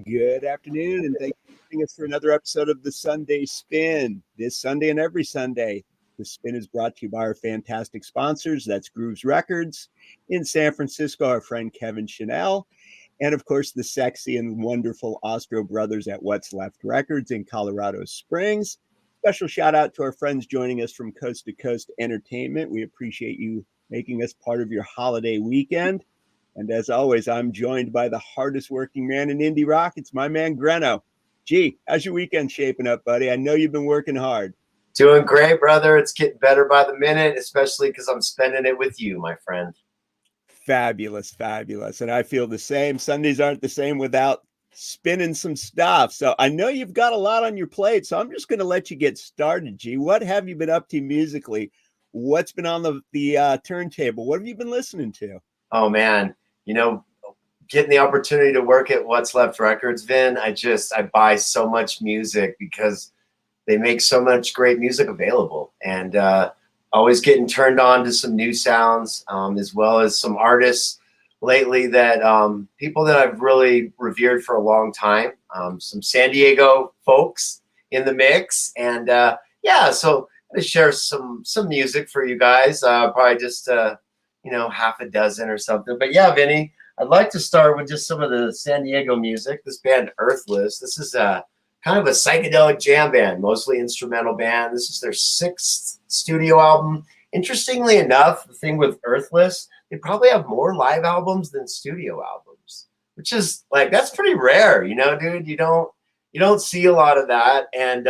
Good afternoon, and thank you for joining us for another episode of the Sunday Spin. This Sunday and every Sunday, the Spin is brought to you by our fantastic sponsors. That's Grooves Records in San Francisco, our friend Kevin Chanel, and of course, the sexy and wonderful Ostro Brothers at What's Left Records in Colorado Springs. Special shout out to our friends joining us from Coast to Coast Entertainment. We appreciate you making us part of your holiday weekend. And as always, I'm joined by the hardest working man in indie rock. It's my man, Greno. Gee, how's your weekend shaping up, buddy? I know you've been working hard. Doing great, brother. It's getting better by the minute, especially because I'm spending it with you, my friend. Fabulous, fabulous. And I feel the same. Sundays aren't the same without spinning some stuff. So I know you've got a lot on your plate, so I'm just going to let you get started, G. What have you been up to musically? What's been on the turntable? What have you been listening to? Oh, man. You know, getting the opportunity to work at What's Left Records, Vin, I buy so much music because they make so much great music available, and always getting turned on to some new sounds, as well as some artists lately that people that I've really revered for a long time, some San Diego folks in the mix. And yeah, so I'm going to share some music for you guys, probably just half a dozen or something. But yeah, Vinny, I'd like to start with just some of the San Diego music. This band Earthless, this is kind of a psychedelic jam band, mostly instrumental band. This is their 6th studio album. Interestingly enough, the thing with Earthless, they probably have more live albums than studio albums, which is like, that's pretty rare, dude. You don't see a lot of that. And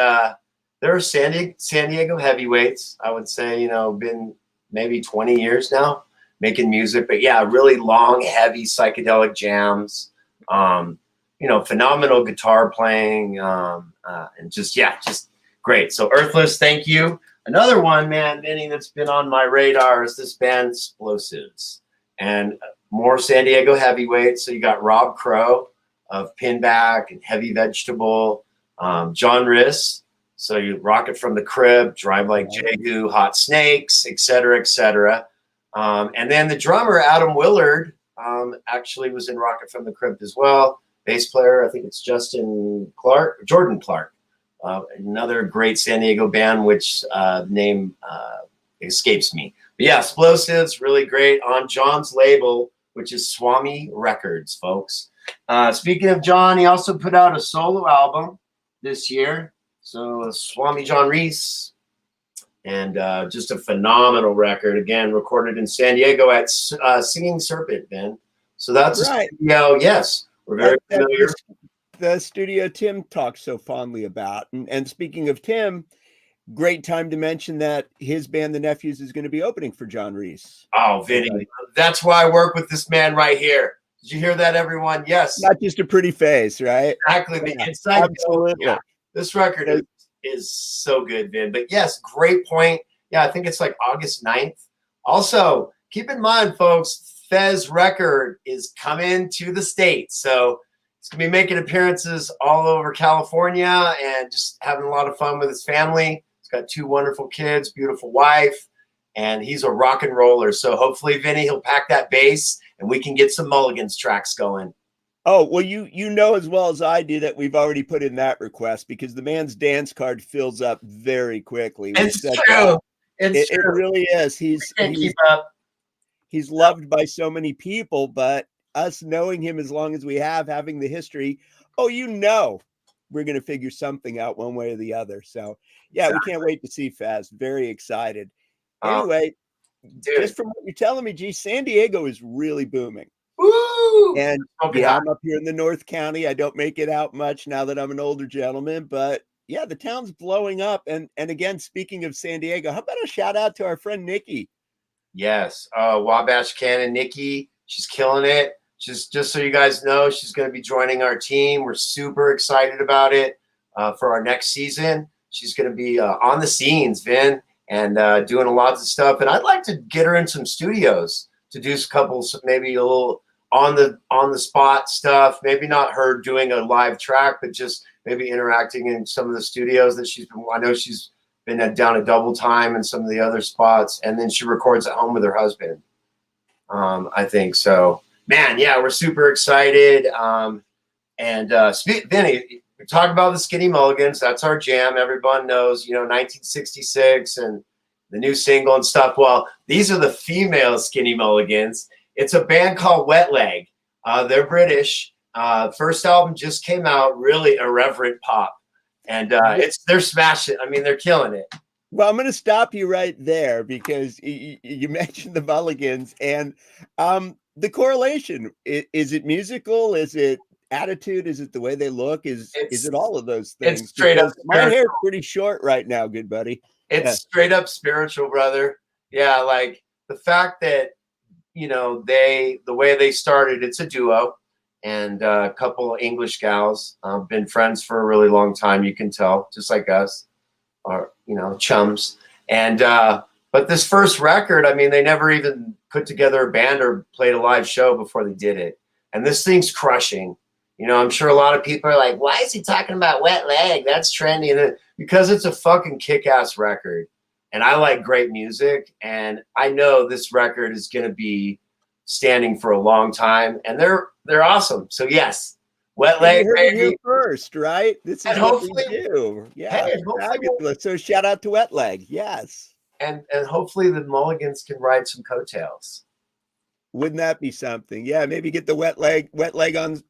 they're San Diego heavyweights, I would say, been maybe 20 years now making music. But yeah, really long, heavy psychedelic jams. Phenomenal guitar playing, and just great. So Earthless, thank you. Another one, man, Vinny, that's been on my radar is this band Explosives, and more San Diego heavyweights. So you got Rob Crow of Pinback and Heavy Vegetable, John Riss. So you Rocket from the Crib, Drive Like Jehu, Hot Snakes, et cetera, et cetera. And then the drummer, Adam Willard, actually was in Rocket from the Crib as well. Bass player, I think it's Jordan Clark, another great San Diego band, which name escapes me. But yeah, Explosives, really great on John's label, which is Swami Records, folks. Speaking of John, he also put out a solo album this year. So Swami John Reese, and just a phenomenal record. Again, recorded in San Diego at Singing Serpent, Ben. So that's right. Yes. We're very familiar. The studio Tim talks so fondly about. And speaking of Tim, great time to mention that his band, The Nephews, is going to be opening for John Reese. Oh, Vinny, that's why I work with this man right here. Did you hear that, everyone? Yes. Not just a pretty face, right? Exactly. Yeah, the inside. Absolutely. Yeah. This record is so good, Vin. But yes, great point. Yeah, I think it's like August 9th. Also, keep in mind, folks, Fez record is coming to the States. So it's going to be making appearances all over California and just having a lot of fun with his family. He's got 2 wonderful kids, beautiful wife, and he's a rock and roller. So hopefully, Vinny, he'll pack that bass and we can get some Mulligan's tracks going. Oh, well, you know as well as I do that we've already put in that request because the man's dance card fills up very quickly. It's true. It really is. He's loved by so many people, but us knowing him as long as we have, having the history, we're going to figure something out one way or the other. So, yeah, We can't wait to see Faz. Very excited. Anyway, just from what you're telling me, G, San Diego is really booming. Woo! And yeah, I'm up here in the North County. I don't make it out much now that I'm an older gentleman, but yeah, the town's blowing up. And again, speaking of San Diego, how about a shout out to our friend Nikki? Yes, Wabash Cannon Nikki, she's killing it. Just so you guys know, she's going to be joining our team. We're super excited about it for our next season. She's going to be on the scenes, Vin, and doing a lot of stuff. And I'd like to get her in some studios to do a couple, maybe a little on the spot stuff. Maybe not her doing a live track, but just maybe interacting in some of the studios that I know she's been down at Double Time and some of the other spots, and then she records at home with her husband. I think so. Man, yeah, we're super excited. And Vinny, we talk about the Skinny Mulligans. That's our jam. Everyone knows, 1966 and the new single and stuff. Well, these are the female Skinny Mulligans. It's a band called Wet Leg. They're British. First album just came out, really irreverent pop. And they're smashing. I mean, they're killing it. Well, I'm going to stop you right there because you mentioned the Mulligans and the correlation. Is it musical? Is it attitude? Is it the way they look? Is it all of those things? It's straight up. My hair's pretty short right now, good buddy. It's straight up spiritual, brother. Yeah, like the fact that the way they started, it's a duo, and a couple of English gals, been friends for a really long time. You can tell, just like us, are chums. And but this first record, I mean, they never even put together a band or played a live show before they did it. And this thing's crushing. I'm sure a lot of people are like, why is he talking about Wet Leg? That's trendy. And because it's a fucking kick-ass record. And I like great music. And I know this record is going to be standing for a long time. And they're awesome. So, yes, Wet Leg, you heard it here first, right? This is what we do. Yeah, hey, fabulous. So shout out to Wet Leg. Yes. And hopefully the Mulligans can ride some coattails. Wouldn't that be something? Yeah, maybe get the Wet Leg on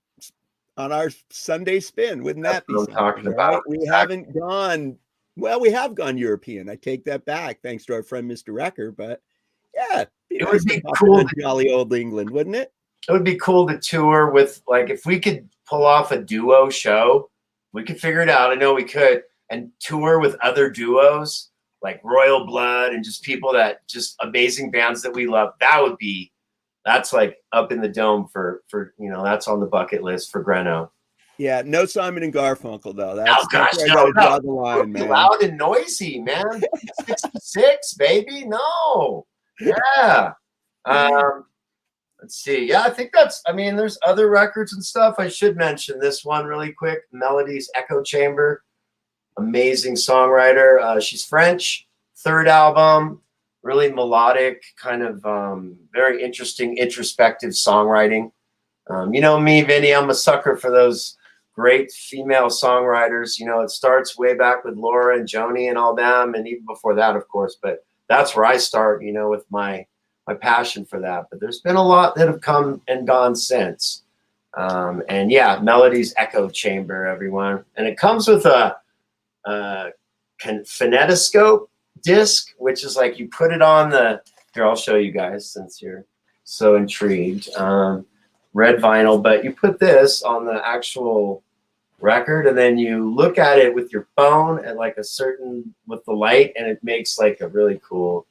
our Sunday spin. Wouldn't that be something? Talking about. We haven't gone. Well, we have gone European. I take that back, thanks to our friend Mr. Recker. But yeah, it would be cool. Jolly old England, wouldn't it? It would be cool to tour with, like, if we could pull off a duo show, we could figure it out. I know we could, and tour with other duos like Royal Blood and just people that just amazing bands that we love. That's like up in the dome for that's on the bucket list for Greno. Yeah, no Simon and Garfunkel though. That's no. Draw the line, man. Loud and noisy, man. 66, baby. No. Yeah. Let's see. Yeah, I think there's other records and stuff. I should mention this one really quick. Melody's Echo Chamber. Amazing songwriter. She's French. Third album. Really melodic, kind of very interesting, introspective songwriting. You know me, Vinny, I'm a sucker for those great female songwriters. It starts way back with Laura and Joni and all them, and even before that, of course. But that's where I start, with my passion for that. But there's been a lot that have come and gone since. And yeah, Melody's Echo Chamber, everyone. And it comes with a phonetoscope disc, which is like you put it on here, I'll show you guys since you're so intrigued. Red vinyl, but you put this on the actual record and then you look at it with your phone at like with the light, and it makes like a really cool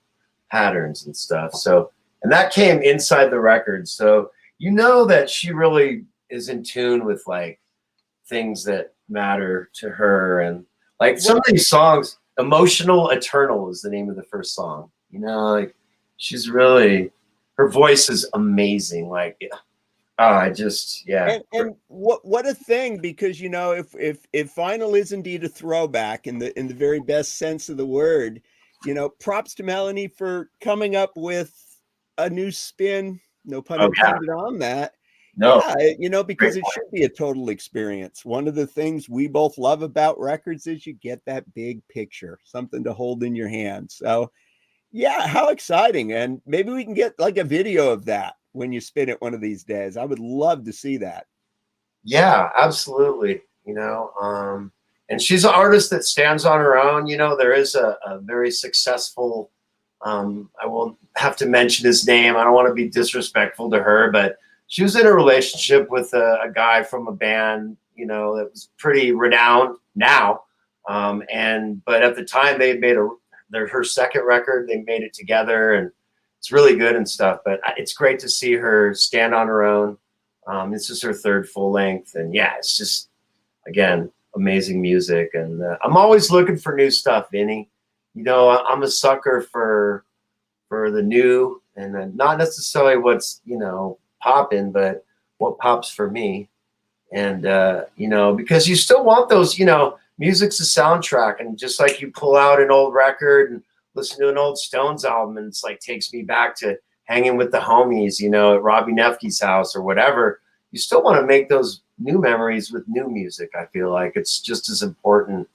patterns and stuff. So, and that came inside the record. So that she really is in tune with like things that matter to her. And like some of these songs, Emotional Eternal is the name of the first song. Like she's really, her voice is amazing. Like, yeah. And what a thing, because if vinyl is indeed a throwback in the very best sense of the word, props to Melanie for coming up with a new spin. No pun intended on that. No, yeah, because it should be a total experience. One of the things we both love about records is you get that big picture, something to hold in your hand. So, yeah, how exciting. And maybe we can get like a video of that when you spin it one of these days. I would love to see that. Yeah, absolutely. And she's an artist that stands on her own. There is a very successful, I won't have to mention his name. I don't want to be disrespectful to her, but she was in a relationship with a guy from a band, that was pretty renowned now. But at the time they made her second record, they made it together, and it's really good and stuff. But it's great to see her stand on her own. This is her third full length, and yeah, it's just, again, amazing music. And I'm always looking for new stuff, Vinny. I'm a sucker for the new, and not necessarily what's popping, but what pops for me. And because you still want those, music's a soundtrack, and just like you pull out an old record and listen to an old Stones album, and it's like takes me back to hanging with the homies, at Robbie Nefke's house or whatever. you still want to make those new memories with new music. I feel like it's just as important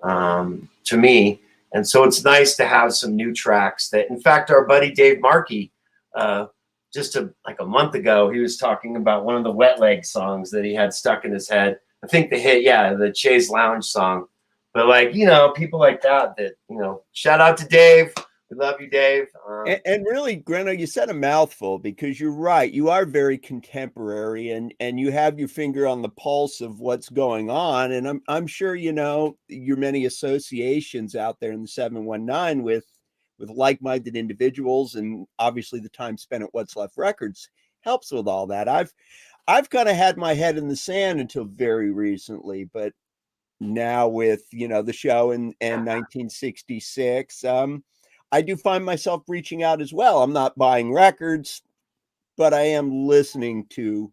to me. And so it's nice to have some new tracks that, in fact, our buddy Dave Markey, like a month ago, he was talking about one of the Wet Leg songs that he had stuck in his head. I think the Chaise Lounge song. But like, people like that, shout out to Dave. We love you, Dave. And really, Greno, you said a mouthful, because you're right. You are very contemporary, and you have your finger on the pulse of what's going on. And I'm sure your many associations out there in the 719 with like-minded individuals, and obviously the time spent at What's Left Records helps with all that. I've kind of had my head in the sand until very recently, but now with the show in 1966. I do find myself reaching out as well. I'm not buying records, but I am listening to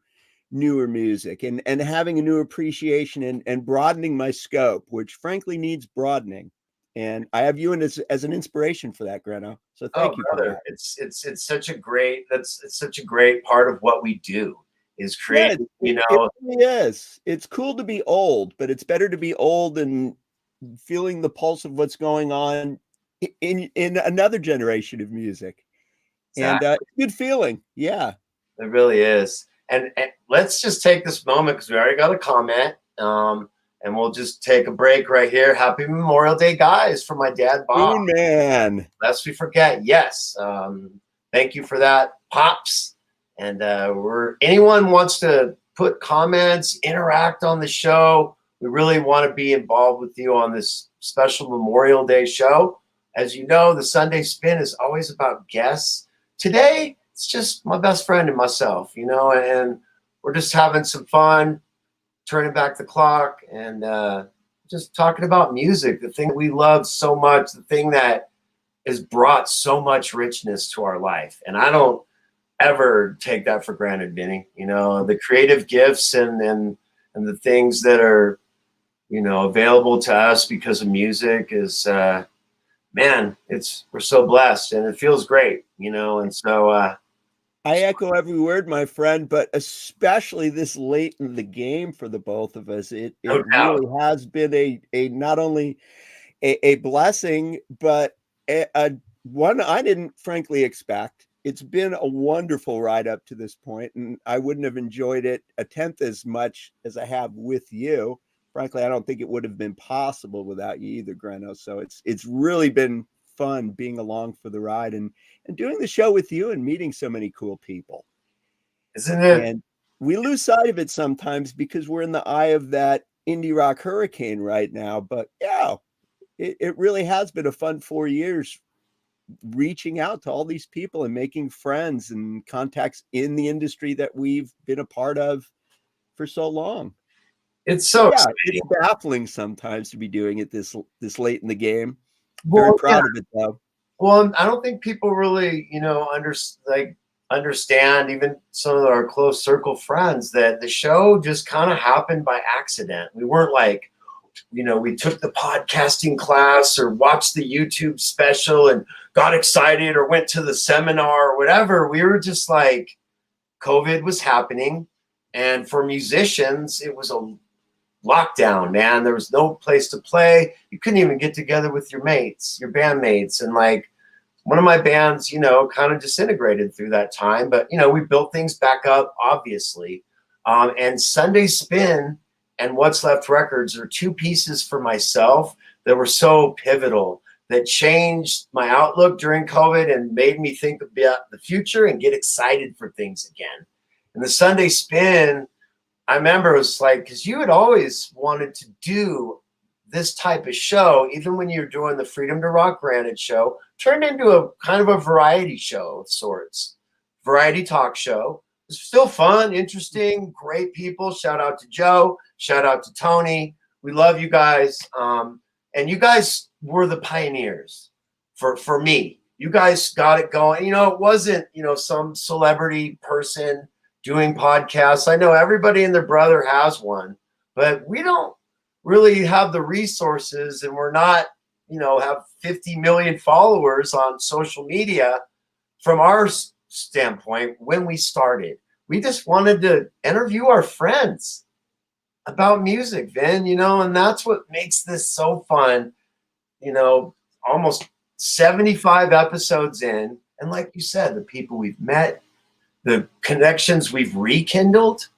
newer music and having a new appreciation and broadening my scope, which frankly needs broadening. And I have you as an inspiration for that, Greno. So thank you, brother. for that. It's such a great part of what we do is create. It really is. It's cool to be old, but it's better to be old and feeling the pulse of what's going on in another generation of music. Exactly. And it's a good feeling. Yeah, it really is. And let's just take this moment, because we already got a comment, and we'll just take a break right here. Happy Memorial Day, guys, from my dad, Bob. Moon Man. Lest we forget. Yes. Thank you for that, Pops. And anyone wants to put comments, interact on the show, we really want to be involved with you on this special Memorial Day show. As you know, the Sunday Spin is always about guests. Today, it's just my best friend and myself, and we're just having some fun, turning back the clock, and just talking about music, the thing that we love so much, the thing that has brought so much richness to our life. And I don't ever take that for granted, Vinny. The creative gifts and the things that are, available to us because of music is, man, we're so blessed, and it feels great, and so I echo every word, my friend, but especially this late in the game for the both of us. It really has been a not only a blessing, but a one I didn't frankly expect. It's been a wonderful ride up to this point, and I wouldn't have enjoyed it a tenth as much as I have with you. Frankly, I don't think it would have been possible without you either, Greno. So it's really been fun being along for the ride and doing the show with you and meeting so many cool people. Isn't it? And we lose sight of it sometimes because we're in the eye of that indie rock hurricane right now. But yeah, it really has been a fun 4 years reaching out to all these people and making friends and contacts in the industry that we've been a part of for so long. It's so exciting. It's baffling sometimes to be doing it this late in the game. Very proud of it, though. Well, I don't think people really, understand, even some of our close circle friends, that the show just kind of happened by accident. We weren't like, we took the podcasting class or watched the YouTube special and got excited or went to the seminar or whatever. We were just like, COVID was happening. And for musicians, it was a lockdown, man. There was no place to play. You couldn't even get together with your mates, your bandmates. And like one of my bands, kind of disintegrated through that time. But, we built things back up, obviously. And Sunday Spin and What's Left Records are two pieces for myself that were so pivotal, that changed my outlook during COVID and made me think about the future and get excited for things again. And the Sunday Spin, I remember it was like, because you had always wanted to do this type of show, even when you're doing the Freedom to Rock Granted show, turned into a kind of a variety show of sorts, variety talk show. It was still fun, interesting, great people. Shout out to Joe. Shout out to Tony. We love you guys. And you guys were the pioneers for me. You guys got it going. It wasn't, some celebrity person doing podcasts. I know everybody and their brother has one, but we don't really have the resources, and we're not, have 50 million followers on social media from our standpoint when we started. we just wanted to interview our friends about music, Vin, you know, and that's what makes this so fun. You know, almost 75 episodes in. And like you said, the people we've met, the connections we've rekindled,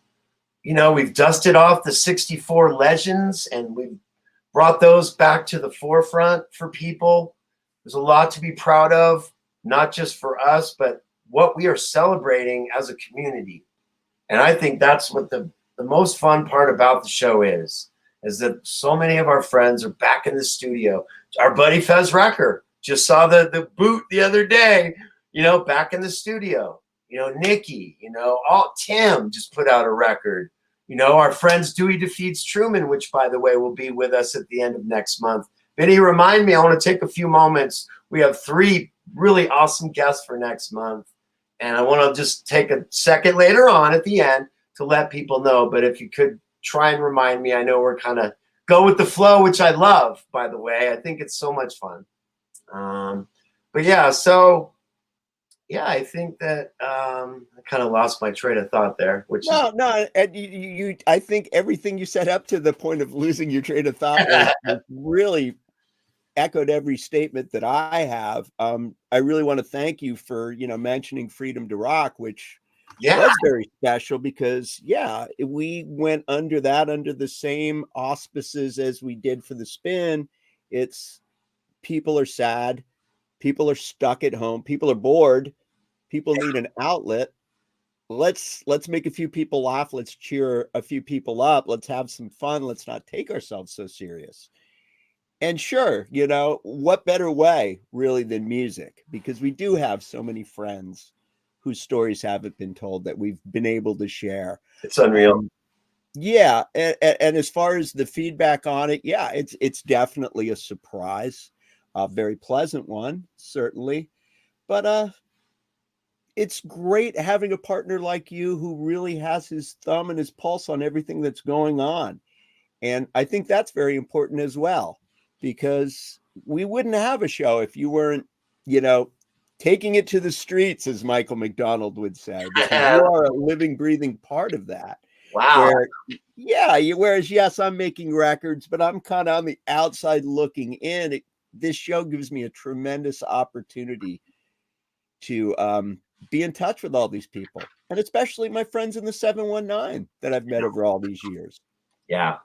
you know, we've dusted off the 64 legends and we've brought those back to the forefront for people. There's a lot to be proud of, not just for us, but what we are celebrating as a community. And I think that's what the most fun part about the show is that so many of our friends are back in the studio. Our buddy Fez Recker just saw the boot the other day, you know, back in the studio. You know, Nikki, you know, Tim just put out a record. You know, our friends Dewey Defeats Truman, which, by the way, will be with us at the end of next month. Vinny, remind me, I want to take a few moments. We have 3 really awesome guests for next month. And I want to just take a second later on at the end to let people know. But if you could try and remind me, I know we're kind of go with the flow, which I love, by the way. I think it's so much fun. But yeah, so yeah, I think that I kind of lost my train of thought there, which no, and you I think everything you said up to the point of losing your train of thought was really echoed every statement that I have. I really want to thank you for, you know, mentioning Freedom to Rock, which was very special because, yeah, we went under the same auspices as we did for the Spin. It's people are sad, people are stuck at home, people are bored, people need an outlet. Let's make a few people laugh, let's cheer a few people up, let's have some fun, let's not take ourselves so serious. And sure, you know, what better way really than music? Because we do have so many friends whose stories haven't been told that we've been able to share. It's unreal. Yeah, and as far as the feedback on it, yeah, it's definitely a surprise, a very pleasant one, certainly. But it's great having a partner like you who really has his thumb and his pulse on everything that's going on. And I think that's very important as well, because we wouldn't have a show if you weren't, you know, taking it to the streets, as Michael McDonald would say, because you are a living, breathing part of that. Wow. Where, yeah, whereas, yes, I'm making records, but I'm kind of on the outside looking in. This show gives me a tremendous opportunity to be in touch with all these people, and especially my friends in the 719 that I've met over all these years. Yeah.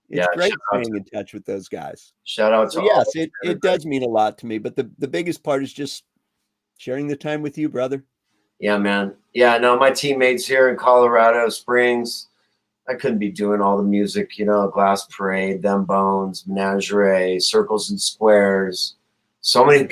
It's great staying in touch with those guys. Shout out to so yes, it does mean a lot to me, but the biggest part is just sharing the time with you, brother. Yeah, man. Yeah, no, my teammates here in Colorado Springs, I couldn't be doing all the music, you know, Glass Parade, Them Bones, Menagerie, Circles and Squares. So many,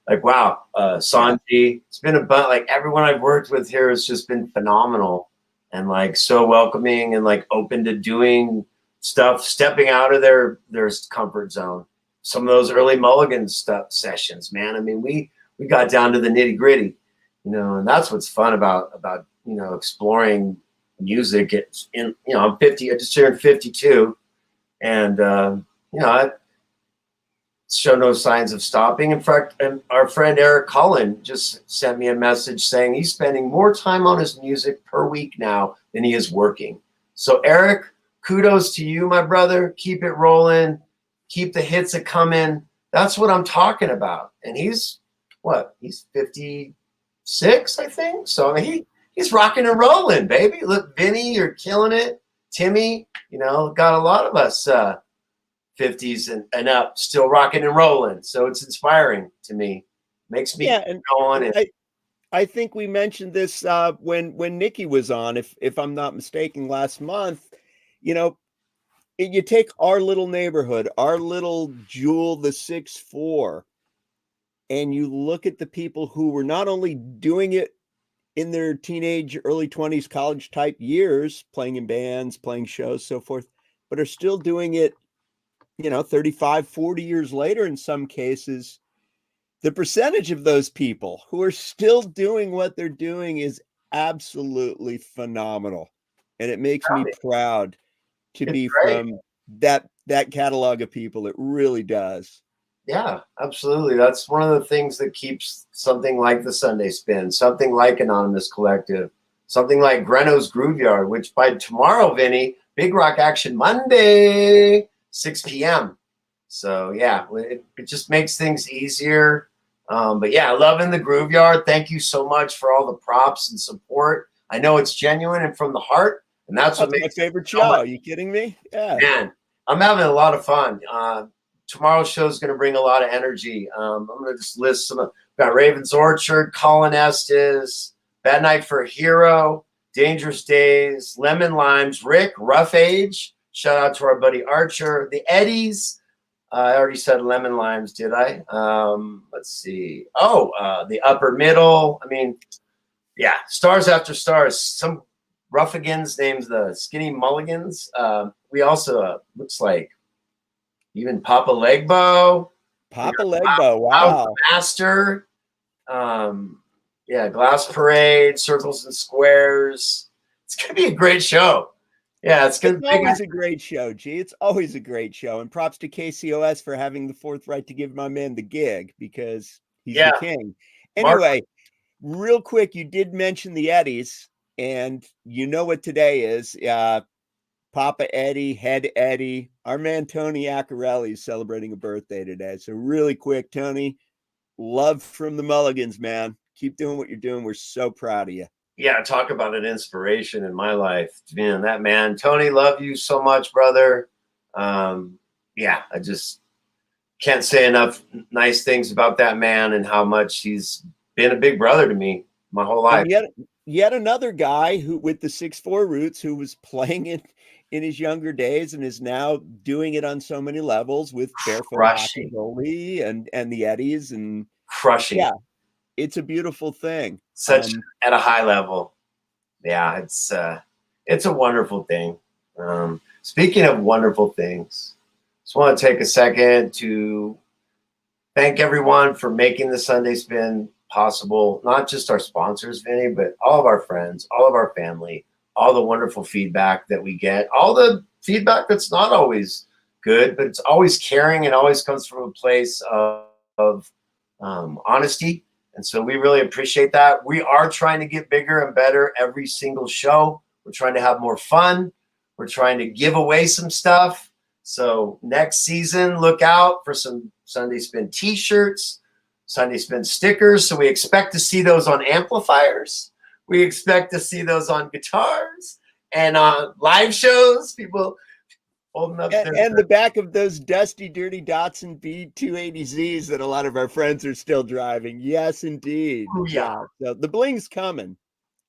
like, wow, Sanji. It's been a bunch, like, everyone I've worked with here has just been phenomenal and, like, so welcoming and, like, open to doing stuff, stepping out of their comfort zone. Some of those early Mulligan stuff sessions, man. I mean, we got down to the nitty gritty, you know, and that's what's fun about, you know, exploring music. It's in, you know, I'm 50, I just turned 52 and, you know, I show no signs of stopping. In fact, and our friend Eric Cullen just sent me a message saying he's spending more time on his music per week now than he is working. So Eric, kudos to you, my brother. Keep it rolling. Keep the hits a coming. That's what I'm talking about. And he's what? He's 56, I think. So I mean, he's rocking and rolling, baby. Look, Vinny, you're killing it. Timmy, you know, got a lot of us 50s and up still rocking and rolling. So it's inspiring to me. Makes me go on. I think we mentioned this when Nikki was on, if I'm not mistaken, last month. You know, you take our little neighborhood, our little jewel, the 6'4", and you look at the people who were not only doing it in their teenage, early 20s, college type years, playing in bands, playing shows, so forth, but are still doing it, you know, 35, 40 years later in some cases. The percentage of those people who are still doing what they're doing is absolutely phenomenal. And it makes me proud to be from that catalog of people. It really does. Yeah, absolutely. That's one of the things that keeps something like the Sunday Spin, something like Anonymous Collective, something like Greno's Grooveyard, which by tomorrow, Vinny, Big Rock Action Monday, 6 p.m. So yeah, it just makes things easier. But yeah, loving the Grooveyard. Thank you so much for all the props and support. I know it's genuine and from the heart, and that's what makes my favorite so show. much. Are you kidding me? Yeah, man, I'm having a lot of fun. Tomorrow's show is going to bring a lot of energy. I'm going to just list some. Got Raven's Orchard, Colin Estes, Bad Night for a Hero, Dangerous Days, Lemon Limes, Rick, Rough Age. Shout out to our buddy Archer, the Eddies. I already said Lemon Limes, did I? Let's see. Oh, the Upper Middle. I mean, yeah, stars after stars. Some Ruffigans named the Skinny Mulligans. We also looks like even Papa Legbo. Papa Legbo. Wow. Master. Yeah, Glass Parade, Circles and Squares. It's gonna be a great show. Yeah, it's gonna be always a great show, G. It's always a great show. And props to KCOS for having the forthright to give my man the gig because he's the king. Anyway, real quick, you did mention the Eddies, and you know what today is. Papa Eddie, Head Eddie, our man Tony Accarelli is celebrating a birthday today. So really quick, Tony, love from the Mulligans, man. Keep doing what you're doing. We're so proud of you. Yeah, talk about an inspiration in my life. Man, that man, Tony, love you so much, brother. Yeah, I just can't say enough nice things about that man and how much he's been a big brother to me my whole life. And yet another guy who with the 6'4" roots who was playing it in his younger days and is now doing it on so many levels with Barefoot Hockey Goalie and the Eddies and crushing. Yeah, it's a beautiful thing. Such at a high level. Yeah, it's a wonderful thing. Speaking of wonderful things, just want to take a second to thank everyone for making the Sunday Spin possible. Not just our sponsors, Vinny, but all of our friends, all of our family, all the wonderful feedback that we get, all the feedback that's not always good, but it's always caring and always comes from a place of honesty. And so we really appreciate that. We are trying to get bigger and better every single show. We're trying to have more fun. We're trying to give away some stuff. So next season, look out for some Sunday Spin t-shirts, Sunday Spin stickers. So we expect to see those on amplifiers. We expect to see those on guitars and on live shows. People holding up and the back of those dusty, dirty Datsun B280Zs that a lot of our friends are still driving. Yes, indeed. Oh, yeah. So the bling's coming.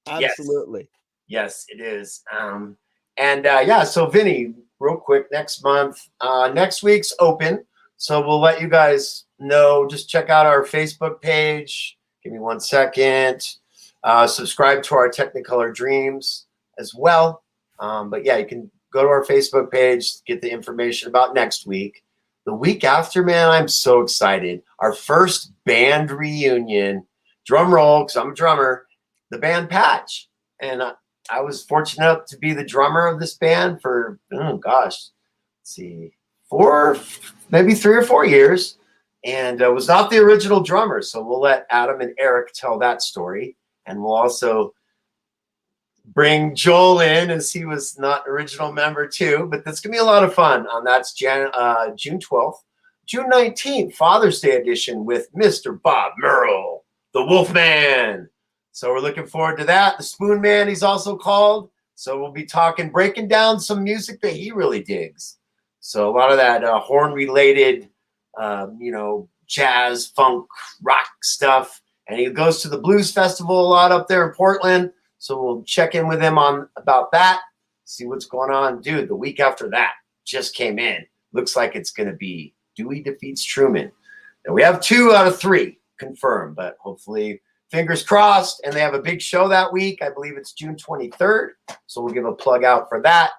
Absolutely. Yes, it is. So Vinny, real quick, next month, next week's open. So we'll let you guys know. Just check out our Facebook page. Give me 1 second. Subscribe to our Technicolor Dreams as well. But yeah, you can go to our Facebook page, get the information about next week. The week after, man, I'm so excited. Our first band reunion, drum roll, because I'm a drummer, the band Patch. And I was fortunate enough to be the drummer of this band for, let's see, 3 or 4 years. And was not the original drummer. So we'll let Adam and Eric tell that story. And we'll also bring Joel in as he was not original member too, but that's gonna be a lot of fun. That's June 12th. June 19th, Father's Day edition with Mr. Bob Merle, the Wolfman. So we're looking forward to that. The Spoon Man, he's also called. So we'll be breaking down some music that he really digs. So a lot of that horn related, jazz, funk, rock stuff. And he goes to the Blues Festival a lot up there in Portland. So we'll check in with him about that, see what's going on. Dude, the week after that just came in. Looks like it's going to be Dewey Defeats Truman. Now we have 2 out of 3 confirmed, but hopefully fingers crossed. And they have a big show that week. I believe it's June 23rd. So we'll give a plug out for that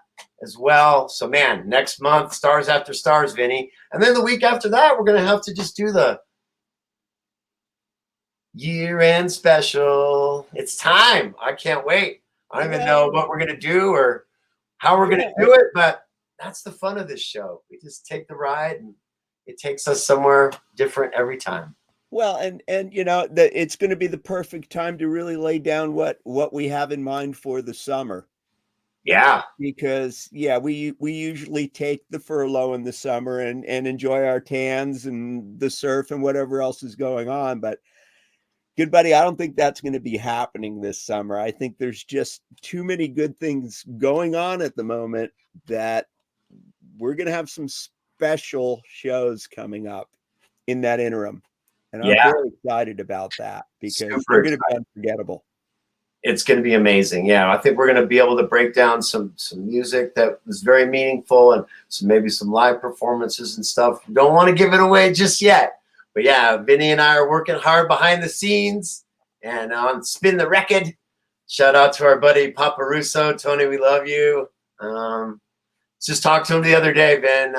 as well. So man, next month, Stars After Stars, Vinny. And then the week after that, we're going to have to just do the year-end special. It's time. I can't wait. I don't even know what we're going to do or how we're going to do it, but that's the fun of this show. We just take the ride and it takes us somewhere different every time. Well, and it's going to be the perfect time to really lay down what we have in mind for the summer. Yeah. Because we usually take the furlough in the summer and enjoy our tans and the surf and whatever else is going on. But good buddy, I don't think that's going to be happening this summer. I think there's just too many good things going on at the moment that we're going to have some special shows coming up in that interim. And I'm Yeah. very excited about that because Super they're going to be excited. unforgettable. It's going to be amazing. Yeah, I think we're going to be able to break down some music that was very meaningful and maybe some live performances and stuff. Don't want to give it away just yet. But yeah, Vinny and I are working hard behind the scenes and on Spin the Record. Shout out to our buddy Papa Russo. Tony, we love you. Just talked to him the other day, Ben.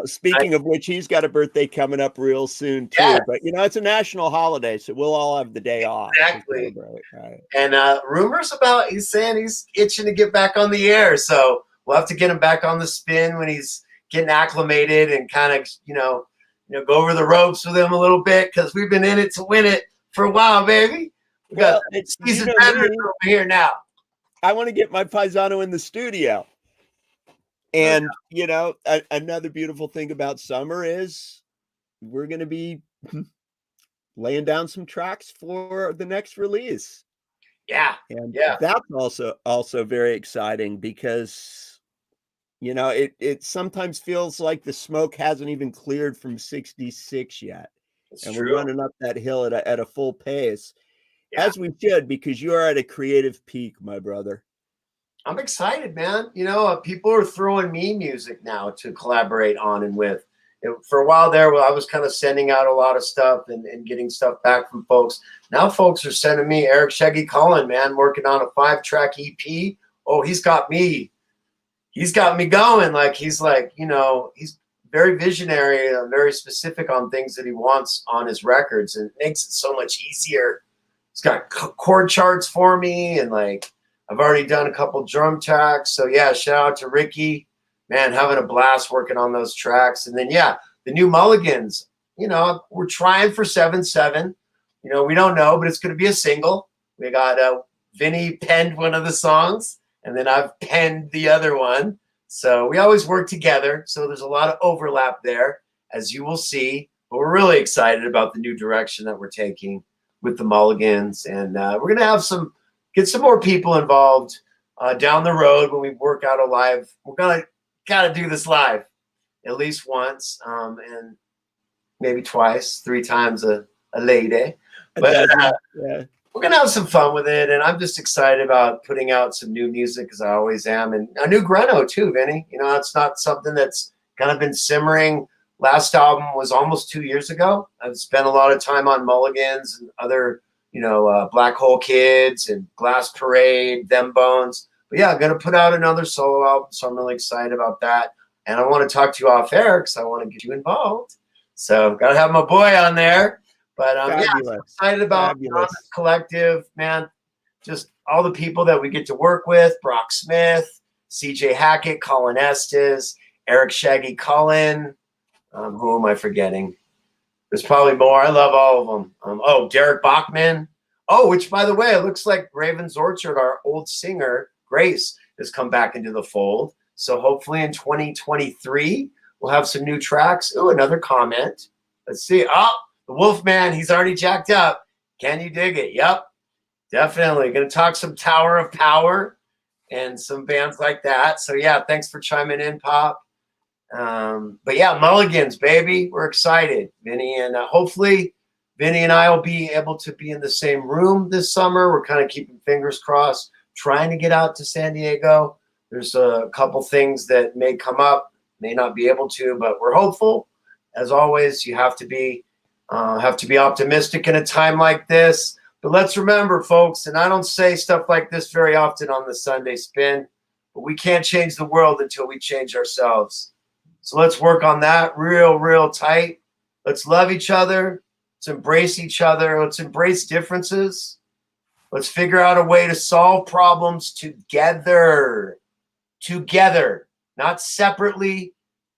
Speaking of which, he's got a birthday coming up real soon too. Yeah. But it's a national holiday, so we'll all have the day off. Exactly. Right. And rumors about he's saying he's itching to get back on the air, so we'll have to get him back on the spin when he's getting acclimated and kind of go over the ropes with him a little bit because we've been in it to win it for a while, baby. We got seasoned veterans over here now. I want to get my paisano in the studio. And, another beautiful thing about summer is we're going to be laying down some tracks for the next release. Yeah. And that's also very exciting because, it sometimes feels like the smoke hasn't even cleared from 66 yet. We're running up that hill at a full pace, as we should, because you are at a creative peak, my brother. I'm excited, man. People are throwing me music now to collaborate on and with. For a while there, I was kind of sending out a lot of stuff and getting stuff back from folks. Now folks are sending me Eric Shaggy Collin, man, working on a 5-track EP. Oh, he's got me going. He's very visionary and very specific on things that he wants on his records, and it makes it so much easier. He's got chord charts for me, and I've already done a couple drum tracks. So yeah, shout out to Ricky, man, having a blast working on those tracks. And then, the new Mulligans, we're trying for 7/7. We don't know, but it's going to be a single. We got Vinny penned one of the songs, and then I've penned the other one. So we always work together. So there's a lot of overlap there, as you will see. But we're really excited about the new direction that we're taking with the Mulligans. And we're going to get some more people involved down the road when we work out a live. We're gotta do this live at least once, and maybe twice, 3 times a lady. But we're gonna have some fun with it, and I'm just excited about putting out some new music, as I always am, and a new Greno too, Vinny. It's not something that's kind of been simmering. Last album was almost 2 years ago. I've spent a lot of time on Mulligans and other Black Hole Kids and Glass Parade, Them Bones. But I'm going to put out another solo album, so I'm really excited about that. And I want to talk to you off air because I want to get you involved. So got to have my boy on there. But I'm excited about this collective, man. Just all the people that we get to work with: Brock Smith, CJ Hackett, Colin Estes, Eric Shaggy Collin. Who am I forgetting? There's probably more. I love all of them. Derek Bachman. Which, by the way, it looks like Raven's Orchard, our old singer, Grace, has come back into the fold. So hopefully in 2023, we'll have some new tracks. Another comment. Let's see. The Wolfman, he's already jacked up. Can you dig it? Yep, definitely. Going to talk some Tower of Power and some bands like that. So, thanks for chiming in, Pop. But Mulligans, baby, we're excited, Vinny, and hopefully Vinny and I will be able to be in the same room this summer. We're kind of keeping fingers crossed, trying to get out to San Diego. There's a couple things that may come up, may not be able to, but we're hopeful. As always, you have to be optimistic in a time like this. But let's remember, folks, and I don't say stuff like this very often on the Sunday Spin, but we can't change the world until we change ourselves. So let's work on that real tight. Let's love each other. Let's embrace each other. Let's embrace differences. Let's figure out a way to solve problems together, not separately,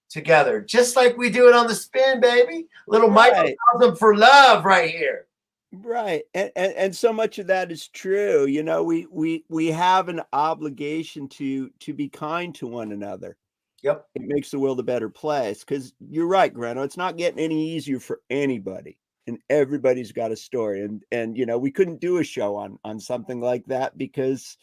together, just like we do it on the spin, baby. Little Right. microcosm for love right here. Right. And so much of that is true. You know, we have an obligation to be kind to one another. Yep. It makes the world a better place, because you're right, Grano. It's not getting any easier for anybody, and everybody's got a story. And you know, we couldn't do a show on something like that because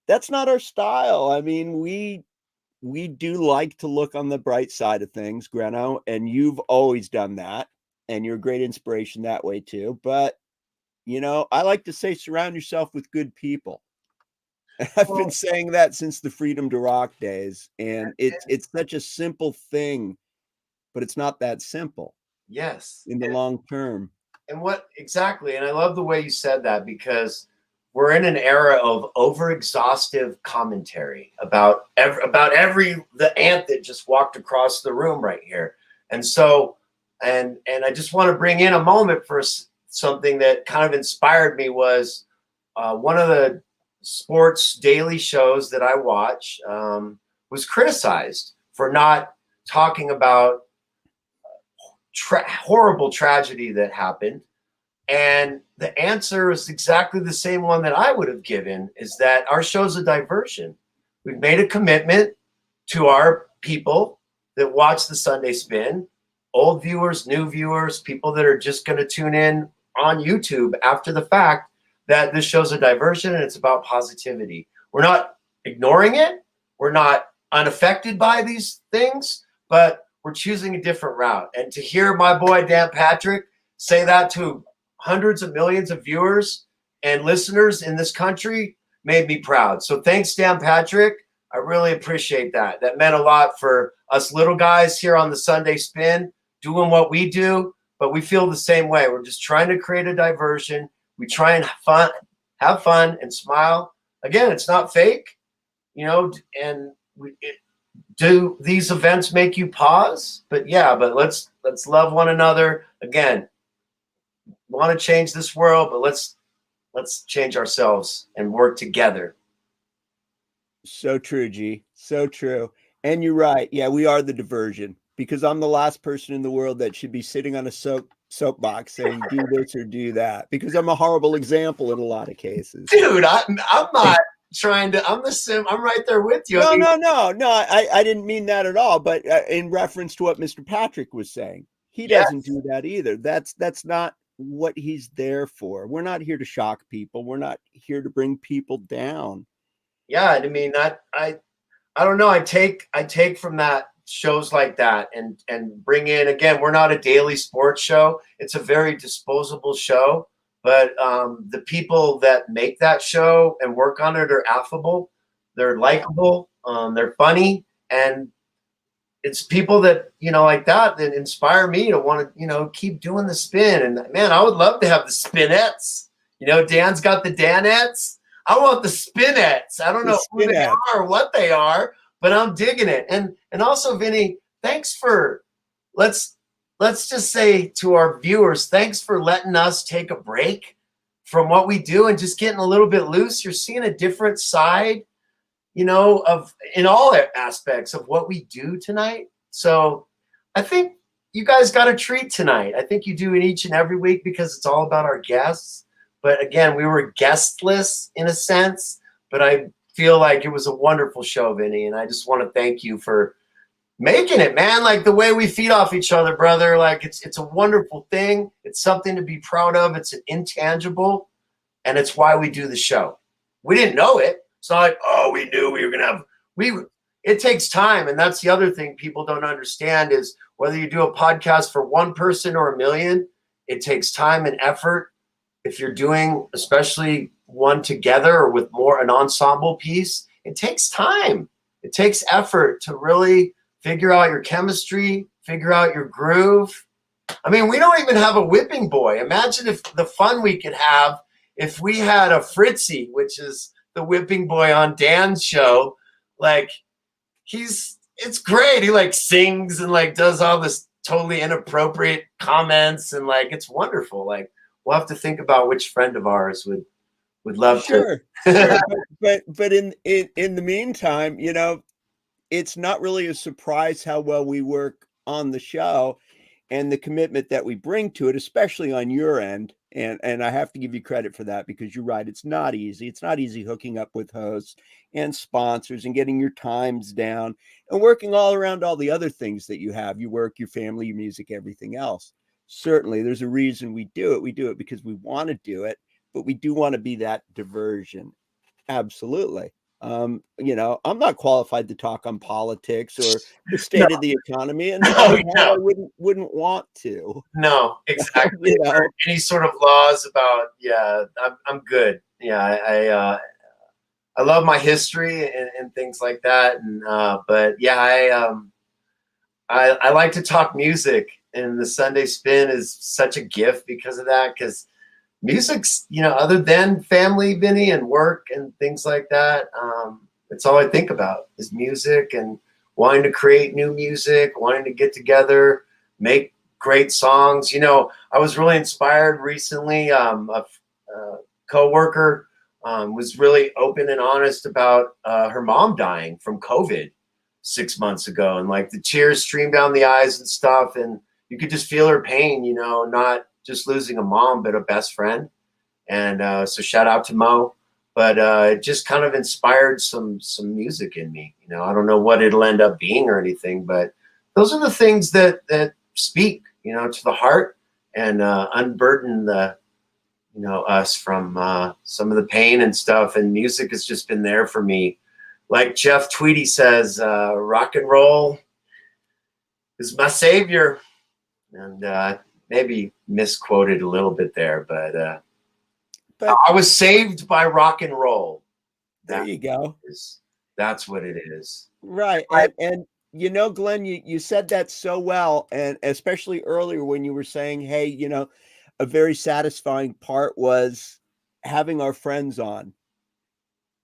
that's not our style. I mean, we do like to look on the bright side of things, Greno, and you've always done that, and you're a great inspiration that way too. But you know, I like to say surround yourself with good people. I've been Well, saying that since the Freedom to Rock days, and it's such a simple thing, but it's not that simple yes. in the long term. And what exactly? And I love the way you said that, because we're in an era of over-exhaustive commentary about every the ant that just walked across the room right here. And so, and I just want to bring in a moment for something that kind of inspired me. Was one of the sports daily shows that I watch was criticized for not talking about horrible tragedy that happened. And the answer is exactly the same one that I would have given, is that our show's a diversion. We've made a commitment to our people that watch the Sunday Spin, old viewers, new viewers, people that are just going to tune in on YouTube after the fact, that this show's a diversion and it's about positivity. We're not ignoring it. We're not unaffected by these things, but we're choosing a different route. And to hear my boy Dan Patrick say that to hundreds of millions of viewers and listeners in this country made me proud. So thanks, Dan Patrick. I really appreciate that. That meant a lot for us little guys here on the Sunday Spin, doing what we do, but we feel the same way. We're just trying to create a diversion. We try and have fun and smile. Again, it's not fake, you know, and do these events make you pause? But yeah, but let's love one another. Again, want to change this world, but let's change ourselves and work together. So true, G. So true. And you're right. Yeah, we are the diversion, because I'm the last person in the world that should be sitting on a soapbox saying do this or do that, because I'm a horrible example in a lot of cases. Dude, I'm not trying to. I'm right there with you. No, I mean, no. I didn't mean that at all. But in reference to what Mr. Patrick was saying, he yes. doesn't do that either. That's not what he's there for. We're not here to shock people. We're not here to bring people down. Yeah, I mean, I don't know. I take from that shows like that and bring in, again, we're not a daily sports show. It's a very disposable show, but the people that make that show and work on it are affable, they're likable, they're funny, and it's people that, you know, like that inspire me to want to, you know, keep doing the spin. And man, I would love to have the spinettes. You know, Dan's got the Danettes. I want the spinettes. I don't know who they are or what they are, but I'm digging it. And also, Vinny, thanks for let's just say to our viewers, thanks for letting us take a break from what we do and just getting a little bit loose. You're seeing a different side, you know, of in all aspects of what we do tonight. So I think you guys got a treat tonight. I think you do it each and every week because it's all about our guests. But again, we were guestless in a sense, but I feel like it was a wonderful show, Vinny. And I just want to thank you for making it, man. Like the way we feed off each other, brother. Like it's a wonderful thing. It's something to be proud of. It's an intangible, and it's why we do the show. We didn't know it. It's not like, oh, we knew we were going to have, it takes time. And that's the other thing people don't understand is whether you do a podcast for one person or a million, it takes time and effort. If you're doing, especially one together or with an ensemble piece, it takes time. It takes effort to really figure out your chemistry, figure out your groove. I mean, we don't even have a whipping boy. Imagine if the fun we could have if we had a Fritzy, which is the whipping boy on Dan's show. Like, it's great. He like sings and like does all this totally inappropriate comments, and like it's wonderful. Like, we'll have to think about which friend of ours would love Sure. to. But in the meantime, you know, it's not really a surprise how well we work on the show and the commitment that we bring to it, especially on your end. And I have to give you credit for that, because you're right. It's not easy. It's not easy hooking up with hosts and sponsors and getting your times down and working all around all the other things that you have. You work, your family, your music, everything else. Certainly, there's a reason we do it. We do it because we want to do it, but we do want to be that diversion. Absolutely. I'm not qualified to talk on politics or the No, state of the economy, and no, hell, I wouldn't want to. no, exactly. You know, Or any sort of laws about, yeah, I'm good. Yeah, I love my history and things like that. And but yeah, I like to talk music, and the Sunday Spin is such a gift because of that. Because music's, other than family, Vinny, and work and things like that, it's all I think about is music and wanting to create new music, wanting to get together, make great songs. I was really inspired recently. A coworker was really open and honest about her mom dying from COVID 6 months ago, and like the tears streamed down the eyes and stuff, and you could just feel her pain. Not just losing a mom, but a best friend. And so shout out to Mo. But it just kind of inspired some music in me. I don't know what it'll end up being or anything, but those are the things that speak, to the heart and unburden us from some of the pain and stuff. And music has just been there for me. Like Jeff Tweedy says, rock and roll is my savior. And maybe misquoted a little bit there, but I was saved by rock and roll. There you go. That's what it is. Right. And Glenn, you said that so well, and especially earlier when you were saying, hey, a very satisfying part was having our friends on,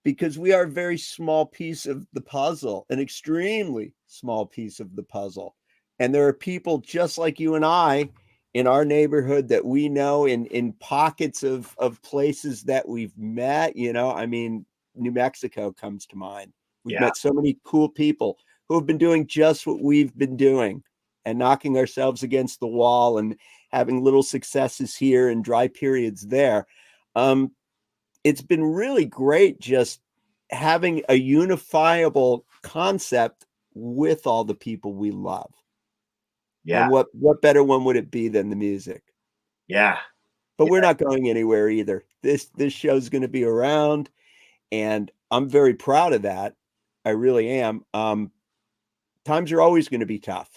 because we are a very small piece of the puzzle, an extremely small piece of the puzzle. And there are people just like you and I in our neighborhood that we know, in pockets of places that we've met. New Mexico comes to mind. We've met so many cool people who have been doing just what we've been doing and knocking ourselves against the wall and having little successes here and dry periods there. It's been really great just having a unifiable concept with all the people we love. Yeah. And what better one would it be than the music? Yeah. But we're not going anywhere either. This show's going to be around, and I'm very proud of that. I really am. Times are always going to be tough.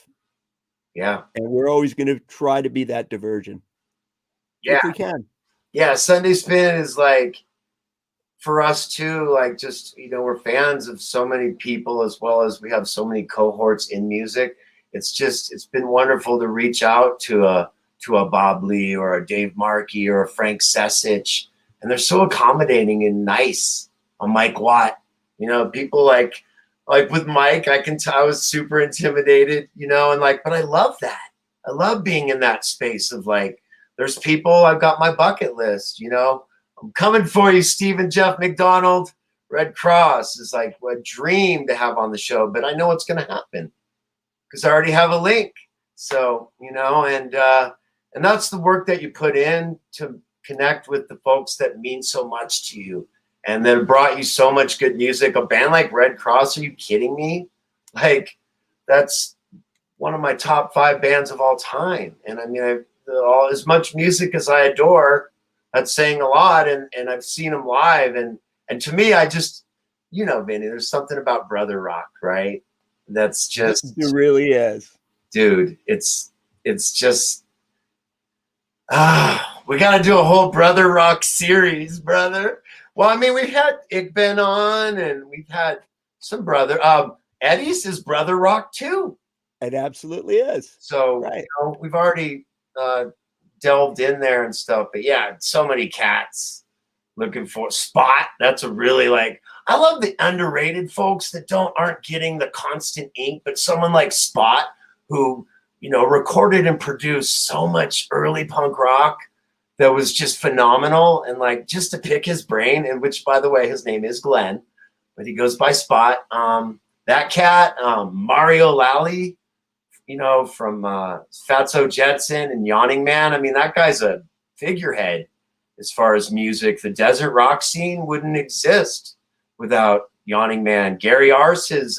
Yeah. And we're always going to try to be that diversion. Yeah. If we can. Yeah. Sunday Spin is like, for us too, like just, we're fans of so many people, as well as we have so many cohorts in music. It's been wonderful to reach out to a Bob Lee or a Dave Markey or a Frank Sesich. And they're so accommodating and nice. A Mike Watt, people like with Mike, I was super intimidated, but I love that. I love being in that space of like, there's people, I've got my bucket list, I'm coming for you, Stephen Jeff McDonald. Red Cross is like a dream to have on the show, but I know what's going to happen because I already have a link. So, and that's the work that you put in to connect with the folks that mean so much to you and that brought you so much good music. A band like Red Cross, are you kidding me? Like, that's one of my top 5 bands of all time. And I mean, as much music as I adore, that's saying a lot, and I've seen them live, and to me, I just, Vinny, there's something about brother rock, right? That's just, it really is, dude. It's just, we got to do a whole brother rock series, brother. Well, I mean, we've had Igben on, and we've had some brother. Eddie's is brother rock too. It absolutely is. So right. We've already delved in there and stuff, but yeah, so many cats looking for Spot. That's a really I love the underrated folks that aren't getting the constant ink, but someone like Spot who, recorded and produced so much early punk rock that was just phenomenal. And just to pick his brain, and which, by the way, his name is Glenn, but he goes by Spot. that cat, Mario Lally, from Fatso Jetson and Yawning Man. I mean, that guy's a figurehead as far as music. The desert rock scene wouldn't exist without Yawning Man. Gary Arce, his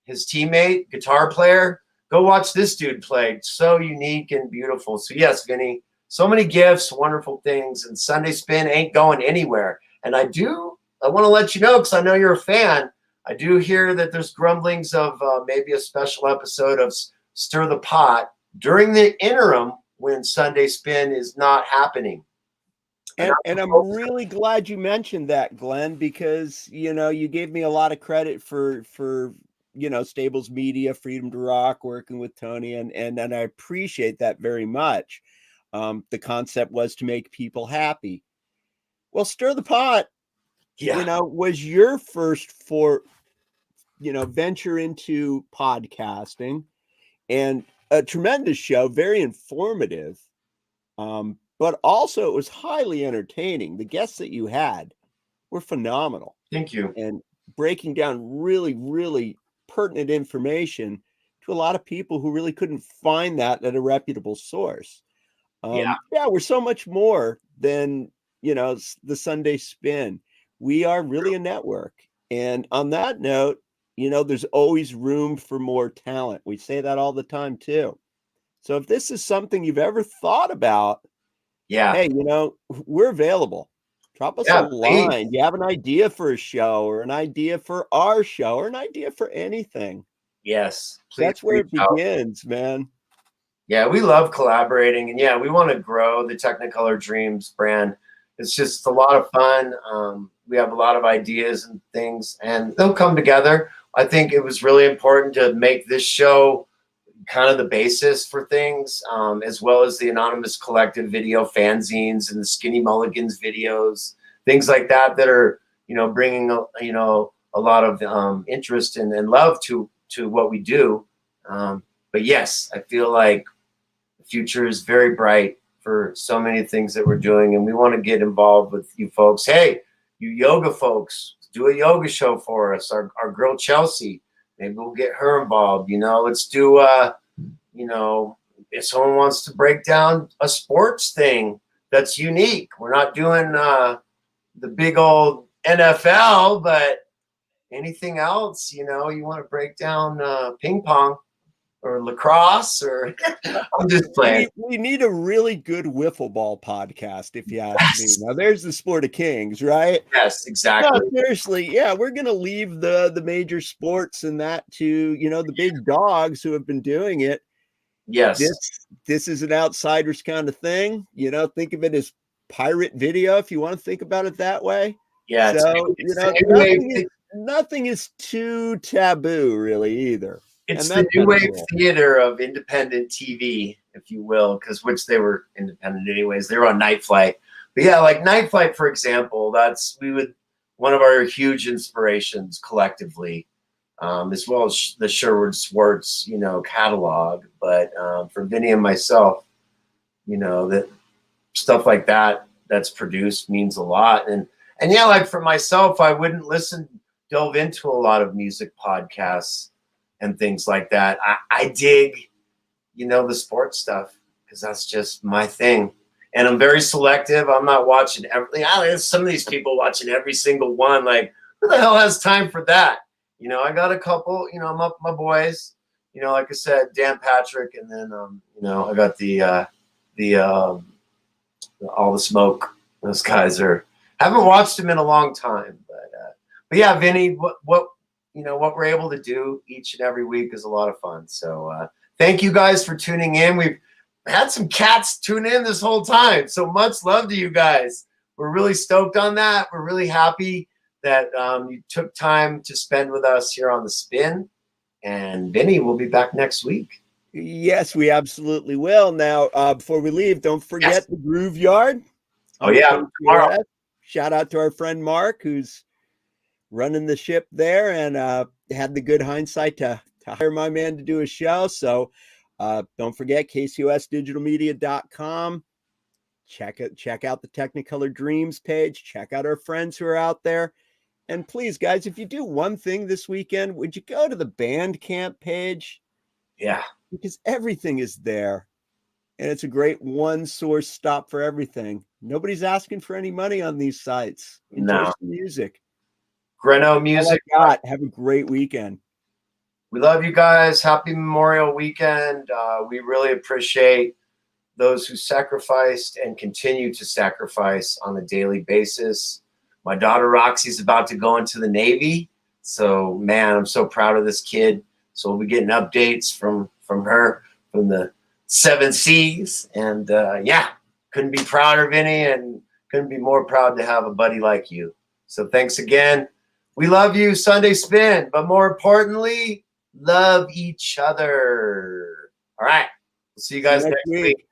teammate, guitar player. Go watch this dude play. So unique and beautiful. So yes, Vinny, so many gifts, wonderful things, and Sunday Spin ain't going anywhere. And I want to let you know, because I know you're a fan, I do hear that there's grumblings of maybe a special episode of Stir the Pot during the interim when Sunday Spin is not happening. And I'm really glad you mentioned that, Glenn, because, you gave me a lot of credit for Stables Media, Freedom to Rock, working with Tony, and I appreciate that very much. The concept was to make people happy. Well, Stir the Pot, was your first venture into podcasting, and a tremendous show, very informative. But also it was highly entertaining. The guests that you had were phenomenal. Thank you. And breaking down really, really pertinent information to a lot of people who really couldn't find that at a reputable source. We're so much more than, the Sunday Spin. We are really a network. And on that note, there's always room for more talent. We say that all the time too. So if this is something you've ever thought about, hey, we're available. Drop us a line. You have an idea for a show, or an idea for our show, or an idea for anything. Yes, please. That's where it begins, man. Yeah, we love collaborating, and we want to grow the Technicolor Dreams brand. It's just a lot of fun. We have a lot of ideas and things, and they'll come together. I think it was really important to make this show kind of the basis for things, as well as the Anonymous Collective video fanzines and the Skinny Mulligans videos, things like that are, bringing, a lot of interest and love to what we do. But yes, I feel like the future is very bright for so many things that we're doing, and we want to get involved with you folks. Hey, you yoga folks, do a yoga show for us. Our girl Chelsea, maybe we'll get her involved. Let's do if someone wants to break down a sports thing that's unique. We're not doing the big old NFL, but anything else, you want to break down ping pong or lacrosse, or I'm just playing. We need a really good wiffle ball podcast, if you ask me. Now, there's the Sport of Kings, right? Yes, exactly. No, seriously, we're going to leave the major sports and that to, the big dogs who have been doing it. Yes. This is an outsiders kind of thing. Think of it as pirate video, if you want to think about it that way. Yeah. So, nothing is too taboo, really, either. It's the new wave theater of independent TV, if you will, which they were independent anyways. They were on Night Flight. But like Night Flight, for example, one of our huge inspirations collectively, as well as the Sherwood Schwartz, catalog. But for Vinny and myself, that stuff like that's produced means a lot. And like for myself, I wouldn't delve into a lot of music podcasts and things like that. I dig, the sports stuff, because that's just my thing. And I'm very selective. I'm not watching everything. There's some of these people watching every single one. Like, who the hell has time for that? I got a couple, my boys, like I said, Dan Patrick, and then, I got All the Smoke. Those guys haven't watched them in a long time, but yeah, Vinny, what we're able to do each and every week is a lot of fun. So thank you guys for tuning in. We've had some cats tune in this whole time. So much love to you guys. We're really stoked on that. We're really happy that you took time to spend with us here on The Spin. And Vinny will be back next week. Yes, we absolutely will. Now, before we leave, don't forget the Groove Yard. Oh, yeah. Tomorrow. Shout out to our friend Mark, who's running the ship there, and had the good hindsight to hire my man to do a show. So don't forget kcosdigitalmedia.com. Check out the Technicolor Dreams page. Check out our friends who are out there. And please, guys, if you do one thing this weekend, would you go to the Bandcamp page? Yeah. Because everything is there. And it's a great one source stop for everything. Nobody's asking for any money on these sites. Enjoy No. some music. Greno All Music. I got. Have a great weekend. We love you guys. Happy Memorial Weekend. We really appreciate those who sacrificed and continue to sacrifice on a daily basis. My daughter Roxy's about to go into the Navy. So, man, I'm so proud of this kid. So we'll be getting updates from her, from the 7 Seas. And yeah, couldn't be prouder, Vinny, and couldn't be more proud to have a buddy like you. So thanks again. We love you, Sunday Spin, but more importantly, love each other. All right. We'll see you guys next week.